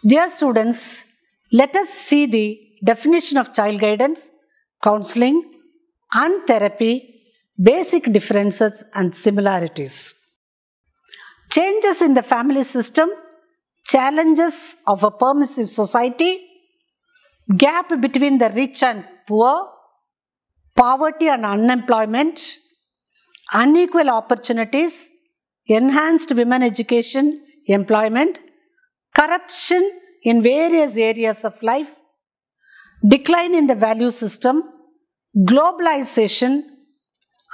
Dear students, let us see the definition of child guidance, counseling, and therapy, basic differences and similarities. Changes in the family system, challenges of a permissive society, gap between the rich and poor, poverty and unemployment, unequal opportunities, enhanced women education, employment, corruption in various areas of life, decline in the value system, globalization,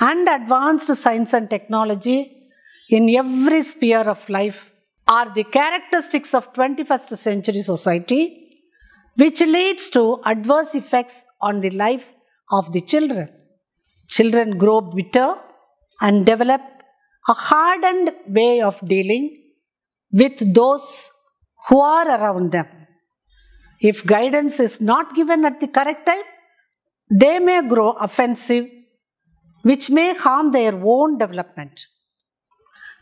and advanced science and technology in every sphere of life are the characteristics of 21st century society, which leads to adverse effects on the life of the children. Children grow bitter and develop a hardened way of dealing with those who are around them. If guidance is not given at the correct time, they may grow offensive, which may harm their own development.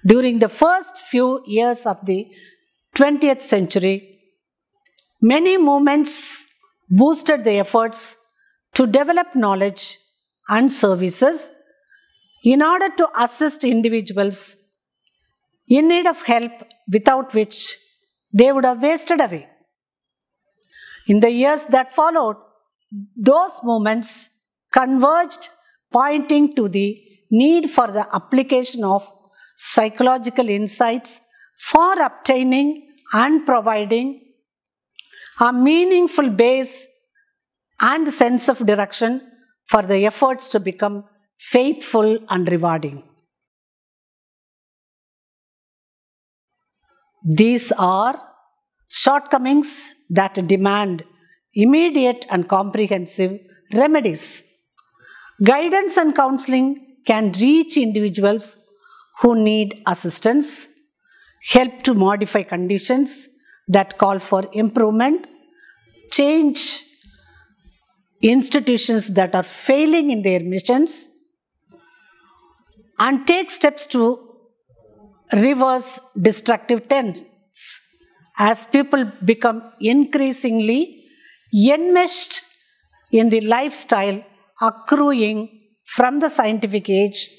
During the first few years of the 20th century, many movements boosted the efforts to develop knowledge and services in order to assist individuals in need of help, without which they would have wasted away. In the years that followed, those movements converged, pointing to the need for the application of psychological insights for obtaining and providing a meaningful base and sense of direction for the efforts to become faithful and rewarding. These are shortcomings that demand immediate and comprehensive remedies. Guidance and counseling can reach individuals who need assistance, help to modify conditions that call for improvement, change institutions that are failing in their missions, and take steps to reverse destructive trends as people become increasingly enmeshed in the lifestyle accruing from the scientific age.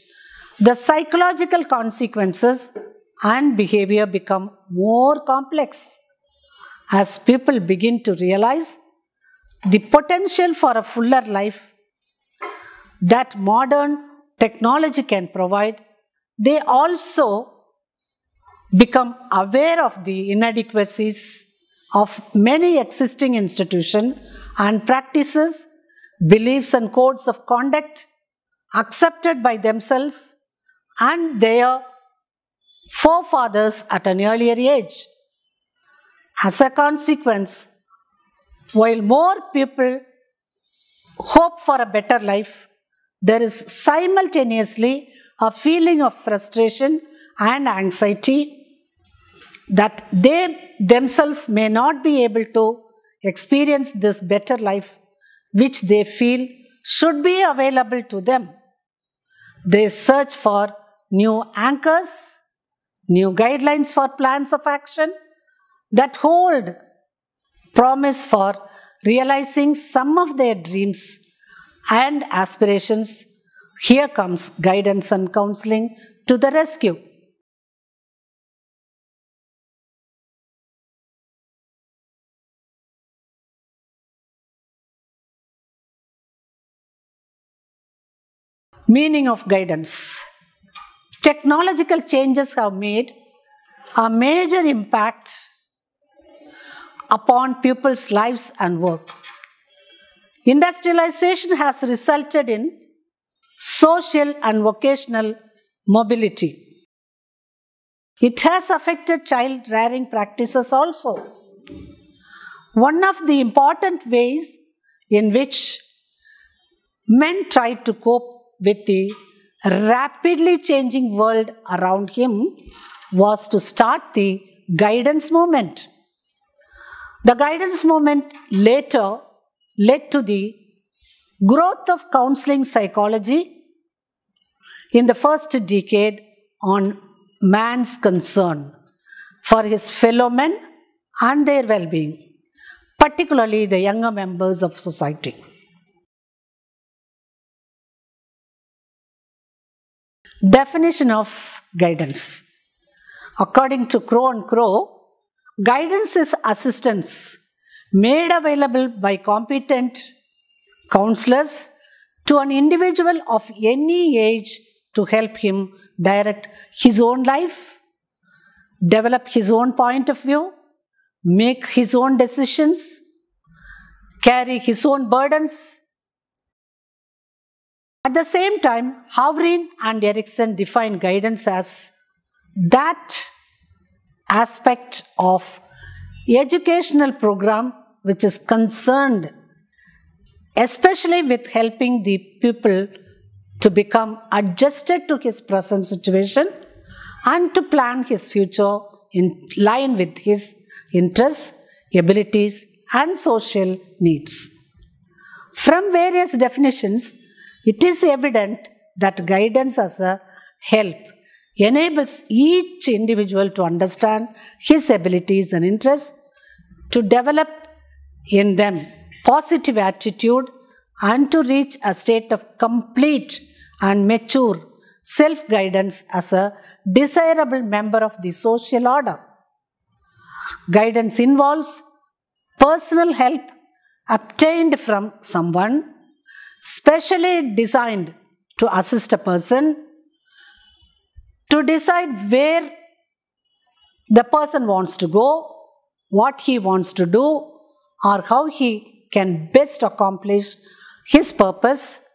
The psychological consequences and behavior become more complex as people begin to realize the potential for a fuller life that modern technology can provide. They also become aware of the inadequacies of many existing institutions and practices, beliefs and codes of conduct accepted by themselves and their forefathers at an earlier age. As a consequence, while more people hope for a better life, there is simultaneously a feeling of frustration and anxiety that they themselves may not be able to experience this better life which they feel should be available to them. They search for new anchors, new guidelines for plans of action that hold promise for realizing some of their dreams and aspirations. Here comes guidance and counseling to the rescue. Meaning of guidance. Technological changes have made a major impact upon people's lives and work. Industrialization has resulted in social and vocational mobility. It has affected child rearing practices also. One of the important ways in which men tried to cope with the rapidly changing world around him was to start the guidance movement. The guidance movement later led to the growth of counseling psychology in the first decade on man's concern for his fellow men and their well-being, particularly the younger members of society. Definition of guidance. According to Crow and Crow, guidance is assistance made available by competent counselors to an individual of any age to help him direct his own life, develop his own point of view, make his own decisions, carry his own burdens. At the same time, Havrin and Erickson define guidance as that aspect of educational program which is concerned especially with helping the pupil to become adjusted to his present situation and to plan his future in line with his interests, abilities, and social needs. From various definitions, it is evident that guidance as a help enables each individual to understand his abilities and interests, to develop in them positive attitude, and to reach a state of complete and mature self-guidance as a desirable member of the social order. Guidance involves personal help obtained from someone specially designed to assist a person to decide where the person wants to go, what he wants to do, or how he can best accomplish his purpose.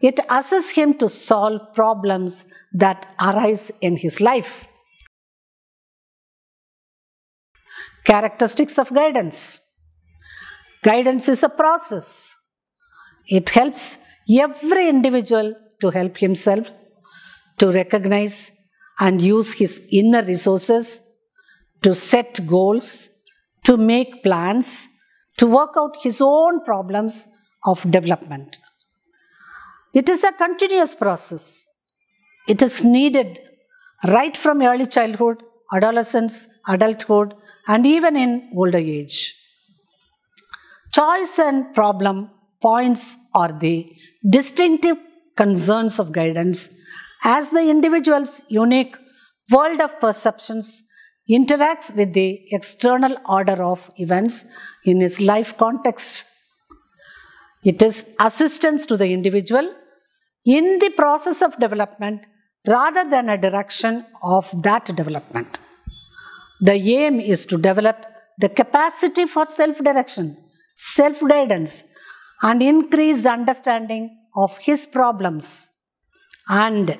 It assists him to solve problems that arise in his life. Characteristics of guidance. Guidance is a process. It helps every individual to help himself, to recognize and use his inner resources, to set goals, to make plans, to work out his own problems of development. It is a continuous process. It is needed right from early childhood, adolescence, adulthood, and even in older age. Choice and problem points are the distinctive concerns of guidance as the individual's unique world of perceptions interacts with the external order of events in his life context. It is assistance to the individual in the process of development rather than a direction of that development. The aim is to develop the capacity for self-direction, self-guidance, and increased understanding of his problems and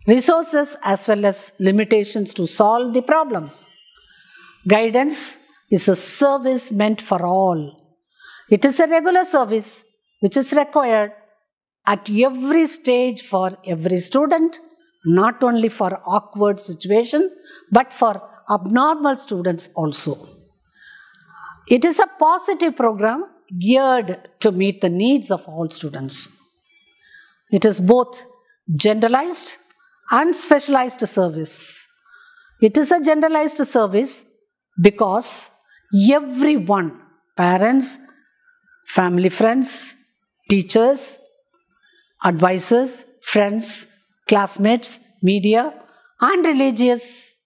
resources as well as limitations to solve the problems. Guidance is a service meant for all. It is a regular service which is required at every stage for every student, not only for awkward situations, but for abnormal students also. It is a positive program geared to meet the needs of all students. It is both generalized and specialized service. It is a generalized service because everyone, parents, family friends, teachers, advisors, friends, classmates, media, and religious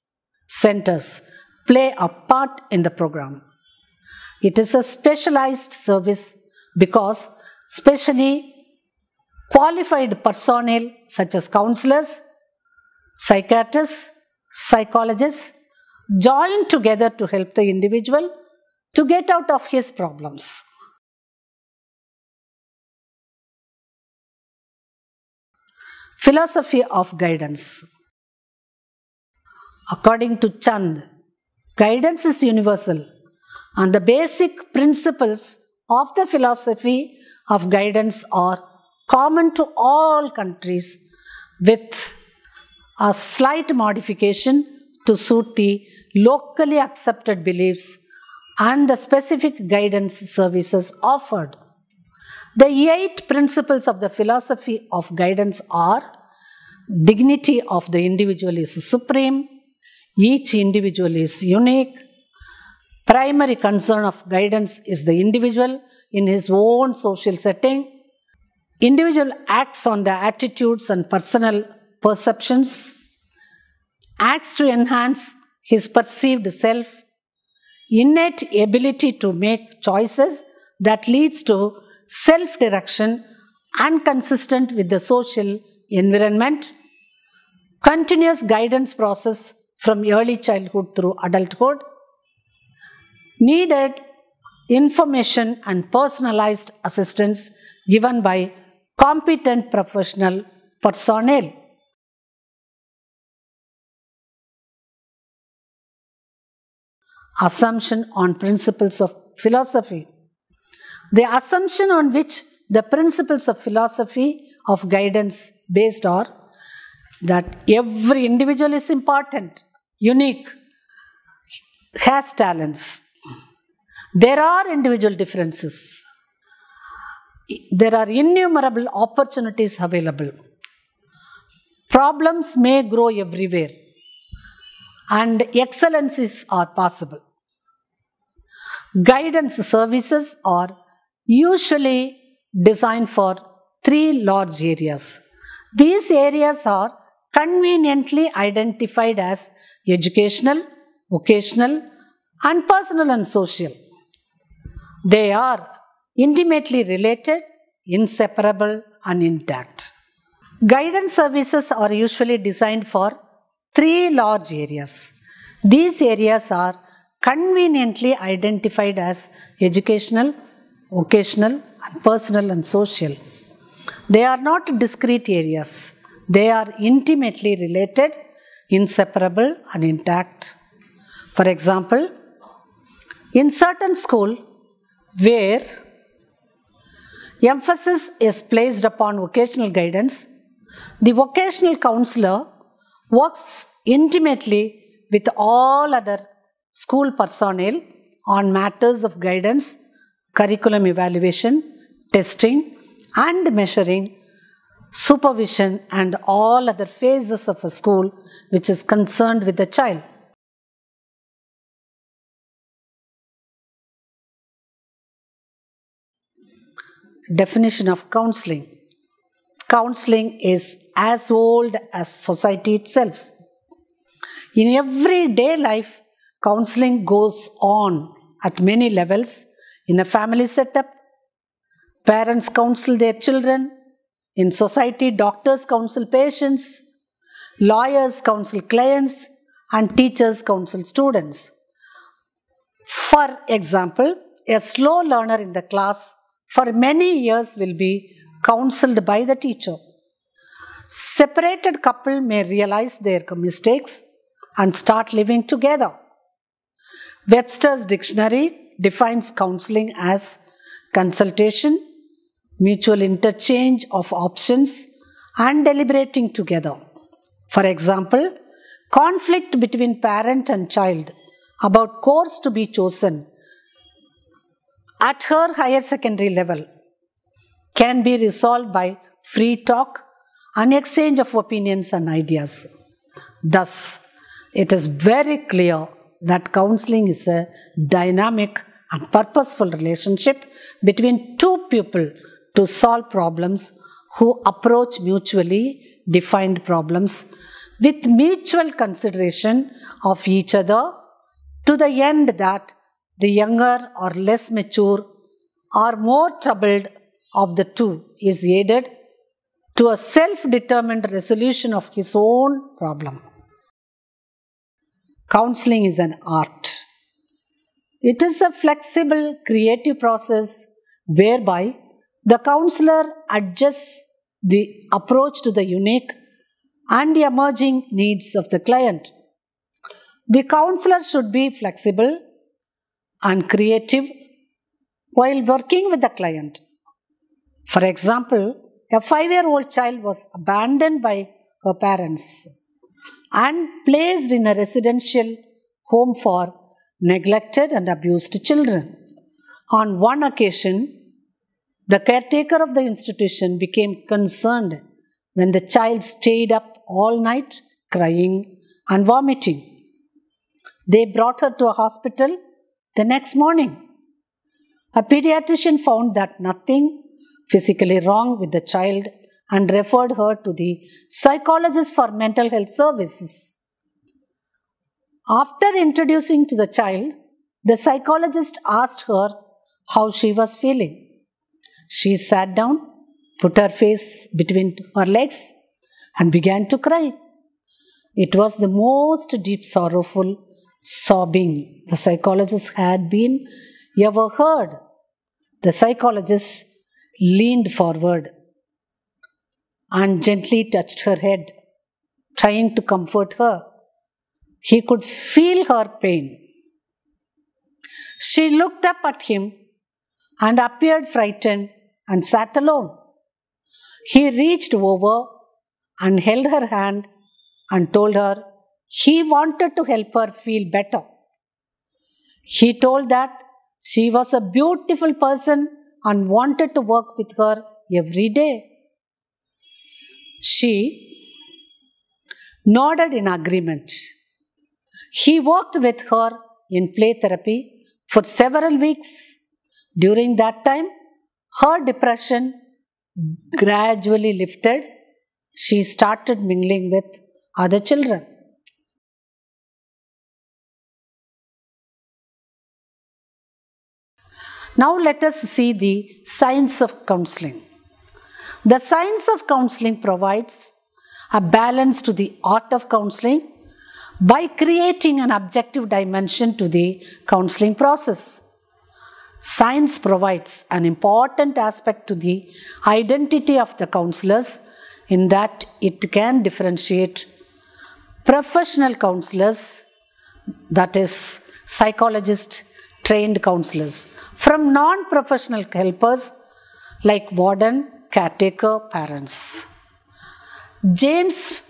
centers play a part in the program. It is a specialized service because specially qualified personnel such as counselors, psychiatrists, psychologists join together to help the individual to get out of his problems. Philosophy of guidance. According to Chand, guidance is universal, and the basic principles of the philosophy of guidance are common to all countries with a slight modification to suit the locally accepted beliefs and the specific guidance services offered. The 8 principles of the philosophy of guidance are: dignity of the individual is supreme, each individual is unique, Primary concern of guidance is the individual in his own social setting. Individual acts on the attitudes and personal perceptions, acts to enhance his perceived self, innate ability to make choices that leads to self-direction and consistent with the social environment, continuous guidance process from early childhood through adulthood, needed information and personalized assistance given by competent professional personnel. Assumption on principles of philosophy. The assumption on which the principles of philosophy of guidance based are that every individual is important, unique, has talents. There are individual differences. There are innumerable opportunities available. Problems may grow everywhere, and excellencies are possible. Guidance services are usually designed for 3 large areas. These areas are conveniently identified as educational, vocational, and personal and social. They are intimately related, inseparable, and intact. Guidance services are usually designed for 3 large areas. These areas are conveniently identified as educational, vocational, and personal and social. They are not discrete areas. They are intimately related, inseparable, and intact. For example, in certain schools where emphasis is placed upon vocational guidance, the vocational counselor works intimately with all other school personnel on matters of guidance, curriculum evaluation, testing and measuring, supervision, and all other phases of a school which is concerned with the child. Definition of counseling. Counseling is as old as society itself. In everyday life, counseling goes on at many levels. In a family setup, parents counsel their children. In society, doctors counsel patients, lawyers counsel clients, and teachers counsel students. For example, a slow learner in the class for many years will be counseled by the teacher. Separated couple may realize their mistakes and start living together. Webster's dictionary defines counseling as consultation, mutual interchange of options, and deliberating together. For example, conflict between parent and child about course to be chosen at her higher secondary level can be resolved by free talk and exchange of opinions and ideas. Thus, it is very clear that counseling is a dynamic and purposeful relationship between two people to solve problems who approach mutually defined problems with mutual consideration of each other to the end that the younger or less mature or more troubled of the two is aided to a self-determined resolution of his own problem. Counseling is an art. It is a flexible, creative process whereby the counselor adjusts the approach to the unique and emerging needs of the client. The counselor should be flexible and creative while working with the client. For example, a 5-year-old child was abandoned by her parents and placed in a residential home for neglected and abused children. On one occasion, the caretaker of the institution became concerned when the child stayed up all night crying and vomiting. They brought her to a hospital The next morning, a pediatrician found that nothing physically wrong with the child and referred her to the psychologist for mental health services. After introducing to the child, the psychologist asked her how she was feeling. She sat down, put her face between her legs, and began to cry. It was the most deep, sorrowful sobbing the psychologist had been ever heard. The psychologist leaned forward and gently touched her head, trying to comfort her. He could feel her pain. She looked up at him and appeared frightened and sat alone. He reached over and held her hand and told her he wanted to help her feel better. He told that she was a beautiful person and wanted to work with her every day. She nodded in agreement. He worked with her in play therapy for several weeks. During that time, her depression gradually lifted. She started mingling with other children. Now let us see the science of counseling. The science of counseling provides a balance to the art of counseling by creating an objective dimension to the counseling process. Science provides an important aspect to the identity of the counselors in that it can differentiate professional counselors, that is, psychologist trained counselors, from non-professional helpers like warden, caretaker, parents. James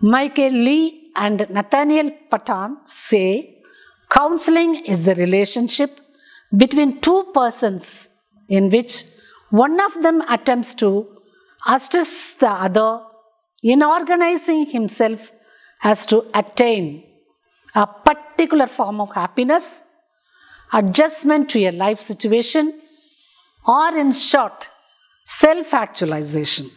Michael Lee and Nathaniel Patan say counseling is the relationship between two persons in which one of them attempts to assist the other in organizing himself as to attain a particular form of happiness, adjustment to a life situation, or in short, self-actualization.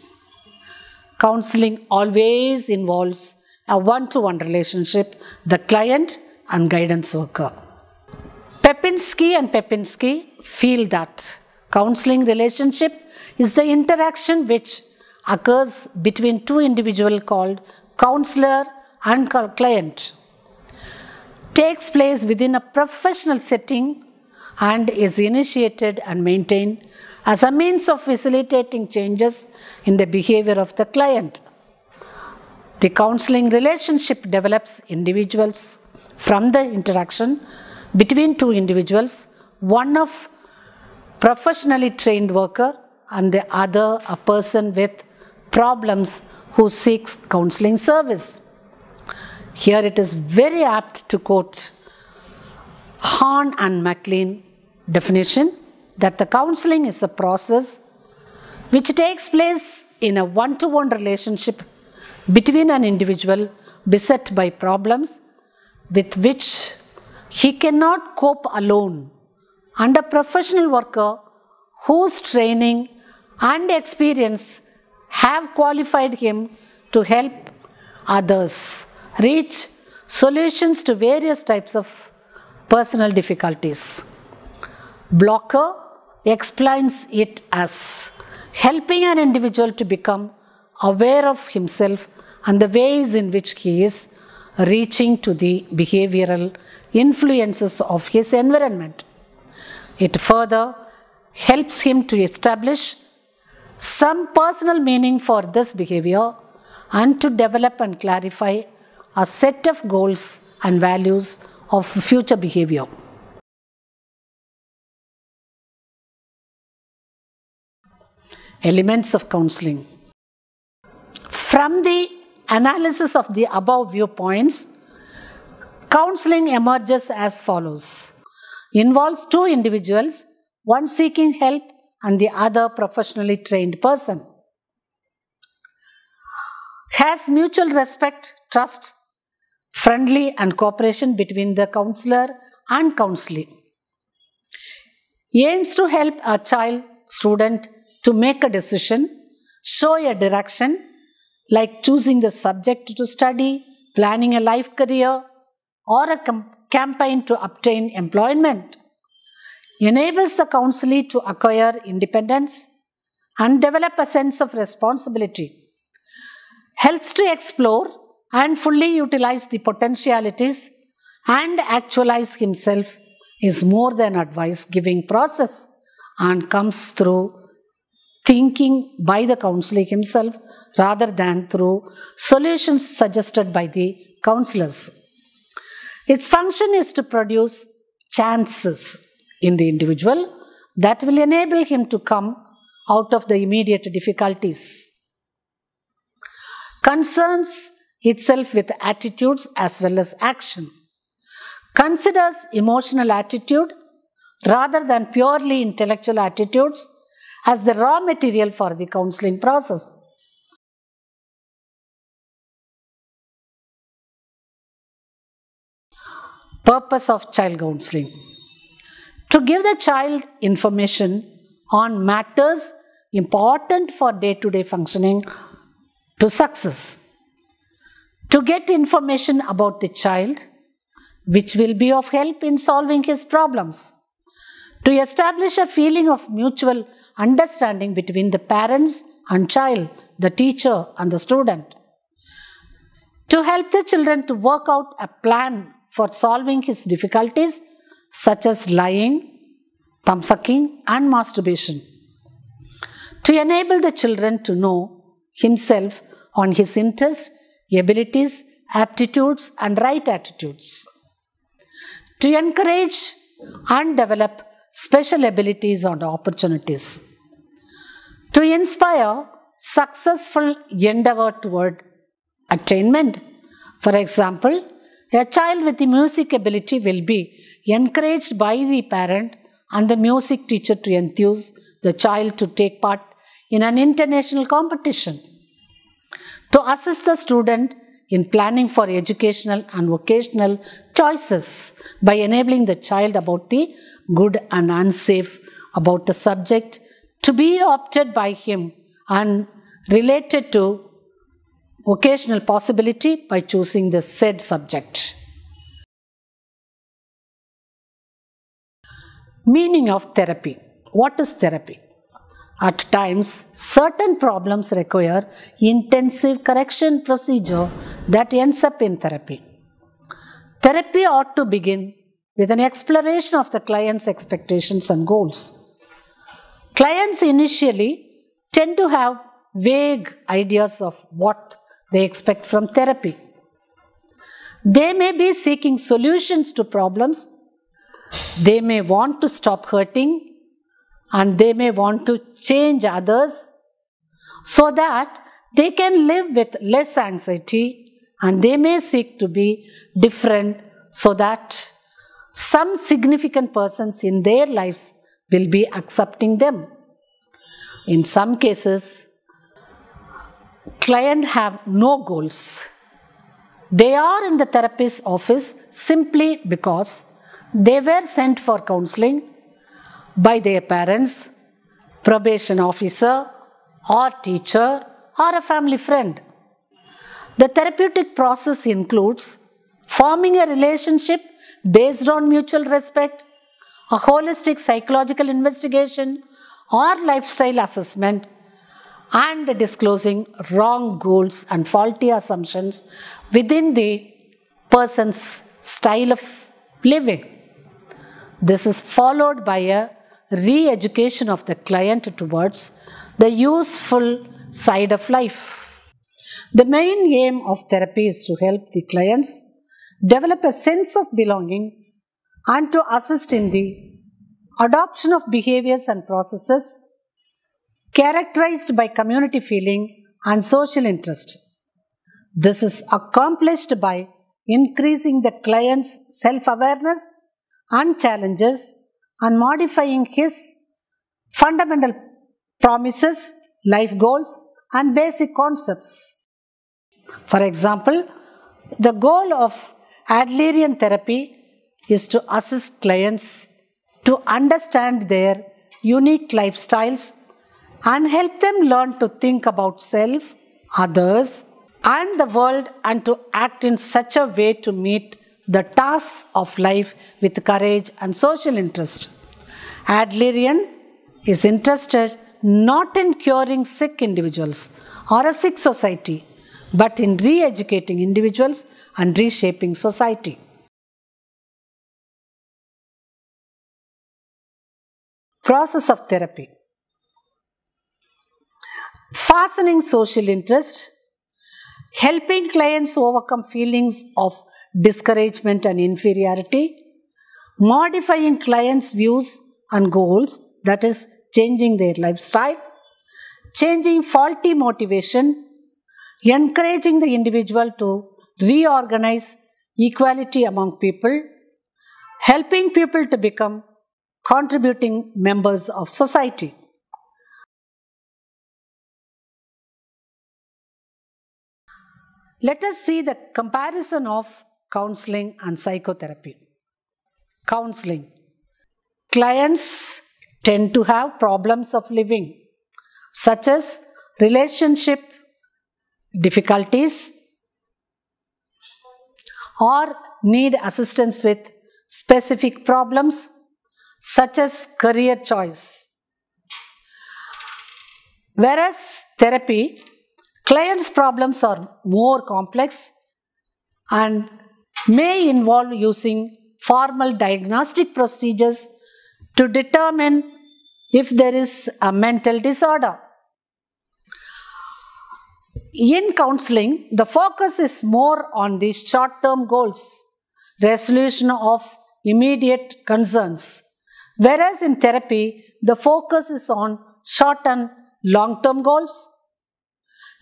Counseling always involves a one-to-one relationship, the client and guidance worker. Pepinski feel that counseling relationship is the interaction which occurs between two individuals called counselor and client, takes place within a professional setting and is initiated and maintained as a means of facilitating changes in the behavior of the client. The counseling relationship develops individuals from the interaction between two individuals, one of professionally trained worker and the other a person with problems who seeks counseling service. Here it is very apt to quote Horn and McLean definition that the counseling is a process which takes place in a one-to-one relationship between an individual beset by problems with which he cannot cope alone and a professional worker whose training and experience have qualified him to help others reach solutions to various types of personal difficulties. Blocker explains it as helping an individual to become aware of himself and the ways in which he is reaching to the behavioral influences of his environment. It further helps him to establish some personal meaning for this behavior and to develop and clarify a set of goals and values of future behavior. Elements of counseling. From the analysis of the above viewpoints, counseling emerges as follows. Involves two individuals, one seeking help and the other professionally trained person. Has mutual respect, trust, friendly and cooperation between the counselor and counseling. Aims to help a child student to make a decision, show a direction, like choosing the subject to study, planning a life career, or a campaign to obtain employment. Enables the counselee to acquire independence and develop a sense of responsibility. Helps to explore and fully utilize the potentialities and actualize himself is more than advice-giving process and comes through thinking by the counselor himself rather than through solutions suggested by the counselors. Its function is to produce chances in the individual that will enable him to come out of the immediate difficulties. Concerns itself with attitudes as well as action. Considers emotional attitude rather than purely intellectual attitudes as the raw material for the counseling process. Purpose of child counseling. To give the child information on matters important for day-to-day functioning to success. To get information about the child which will be of help in solving his problems. To establish a feeling of mutual understanding between the parents and child, the teacher and the student. To help the children to work out a plan for solving his difficulties such as lying, thumb sucking and masturbation. To enable the children to know himself on his interests, abilities, aptitudes and right attitudes. To encourage and develop special abilities and opportunities. To inspire successful endeavor toward attainment. For example, a child with the music ability will be encouraged by the parent and the music teacher to enthuse the child to take part in an international competition. To assist the student in planning for educational and vocational choices by enabling the child about the good and unsafe about the subject to be opted by him and related to vocational possibility by choosing the said subject. Meaning of therapy. What is therapy? At times, certain problems require intensive correction procedure that ends up in therapy. Therapy ought to begin with an exploration of the client's expectations and goals. Clients initially tend to have vague ideas of what they expect from therapy. They may be seeking solutions to problems. They may want to stop hurting and they may want to change others so that they can live with less anxiety, and they may seek to be different so that some significant persons in their lives will be accepting them. In some cases, clients have no goals. They are in the therapist's office simply because they were sent for counseling by their parents, probation officer, or teacher, or a family friend. The therapeutic process includes forming a relationship based on mutual respect, a holistic psychological investigation or lifestyle assessment, and disclosing wrong goals and faulty assumptions within the person's style of living. This is followed by a re-education of the client towards the useful side of life. The main aim of therapy is to help the clients develop a sense of belonging and to assist in the adoption of behaviors and processes characterized by community feeling and social interest. This is accomplished by increasing the client's self-awareness and challenges and modifying his fundamental promises, life goals, and basic concepts. For example, the goal of Adlerian therapy is to assist clients to understand their unique lifestyles and help them learn to think about self, others, and the world, and to act in such a way to meet the tasks of life with courage and social interest. Adlerian is interested not in curing sick individuals or a sick society, but in re-educating individuals and reshaping society. Process of therapy. Fastening social interest, helping clients overcome feelings of discouragement and inferiority, modifying clients' views and goals, that is, changing their lifestyle, changing faulty motivation, encouraging the individual to reorganize equality among people, helping people to become contributing members of society. Let us see the comparison of counseling and psychotherapy. Counseling. Clients tend to have problems of living, such as relationship difficulties, or need assistance with specific problems, such as career choice. Whereas therapy, clients' problems are more complex and may involve using formal diagnostic procedures to determine if there is a mental disorder. In counseling, the focus is more on the short-term goals, resolution of immediate concerns, whereas in therapy, the focus is on short and long-term goals.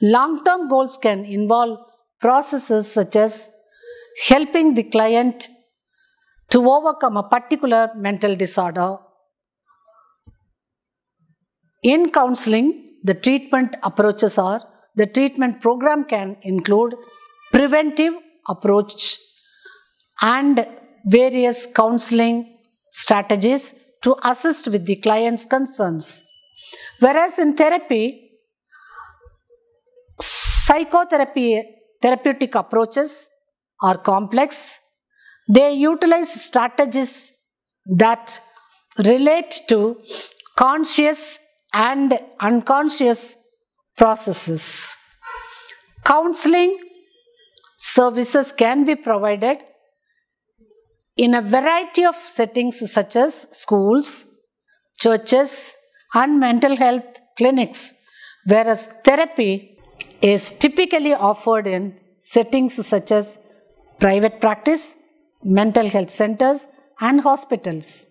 Long-term goals can involve processes such as helping the client to overcome a particular mental disorder. In counseling, the treatment approaches are, the treatment program can include preventive approach and various counseling strategies to assist with the client's concerns. Whereas in therapy, therapeutic approaches are complex. They utilize strategies that relate to conscious and unconscious processes. Counseling services can be provided in a variety of settings such as schools, churches, and mental health clinics, whereas therapy is typically offered in settings such as private practice, mental health centers, and hospitals.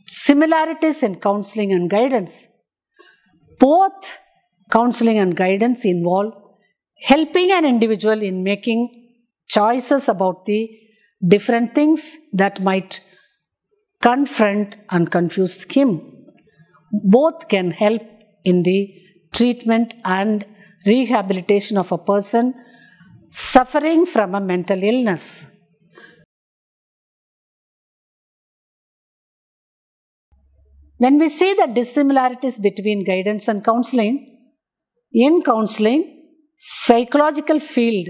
Similarities in counseling and guidance. Both counseling and guidance involve helping an individual in making choices about the different things that might confront and confuse him. Both can help in the treatment and rehabilitation of a person suffering from a mental illness. When we see the dissimilarities between guidance and counseling, in counseling, psychological field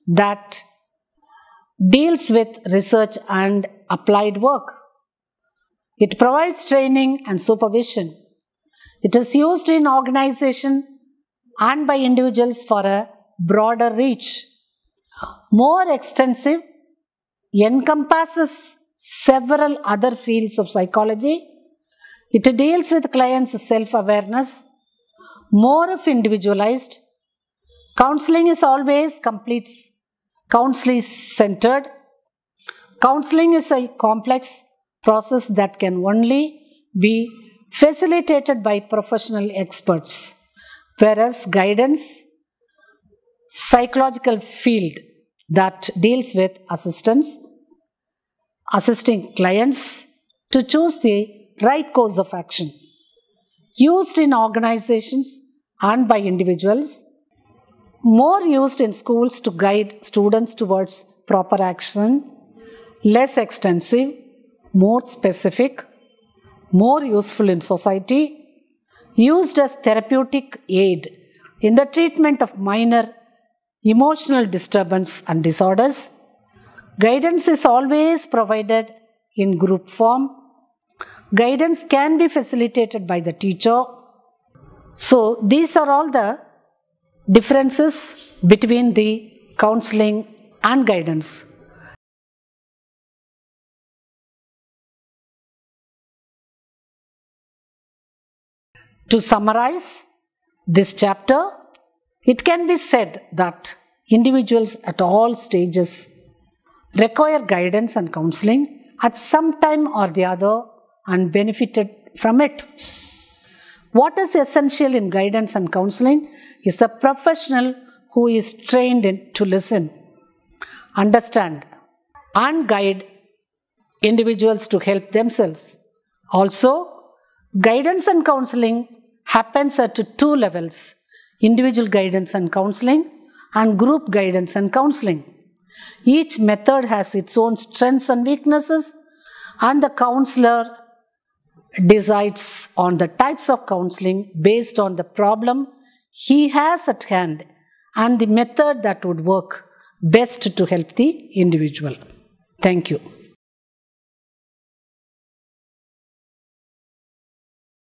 that deals with research and applied work. It provides training and supervision. It is used in organization and by individuals for a broader reach. More extensive, encompasses several other fields of psychology. It deals with clients' self-awareness, more of individualized. Counseling is always counseling-centered. Counseling is a complex process that can only be facilitated by professional experts, whereas guidance, psychological field that deals with assisting clients to choose the right course of action, used in organizations and by individuals. more used in schools to guide students towards proper action, less extensive, more specific, more useful in society, used as therapeutic aid in the treatment of minor emotional disturbance and disorders. Guidance is always provided in group form. Guidance can be facilitated by the teacher. So these are all the differences between the counseling and guidance. To summarize this chapter, it can be said that individuals at all stages require guidance and counseling at some time or the other and benefited from it. What is essential in guidance and counseling is a professional who is trained to listen, understand, and guide individuals to help themselves. Also, guidance and counseling happens at two levels: individual guidance and counseling and group guidance and counseling. Each method has its own strengths and weaknesses, and the counselor decides on the types of counseling based on the problem he has at hand and the method that would work best to help the individual. Thank you.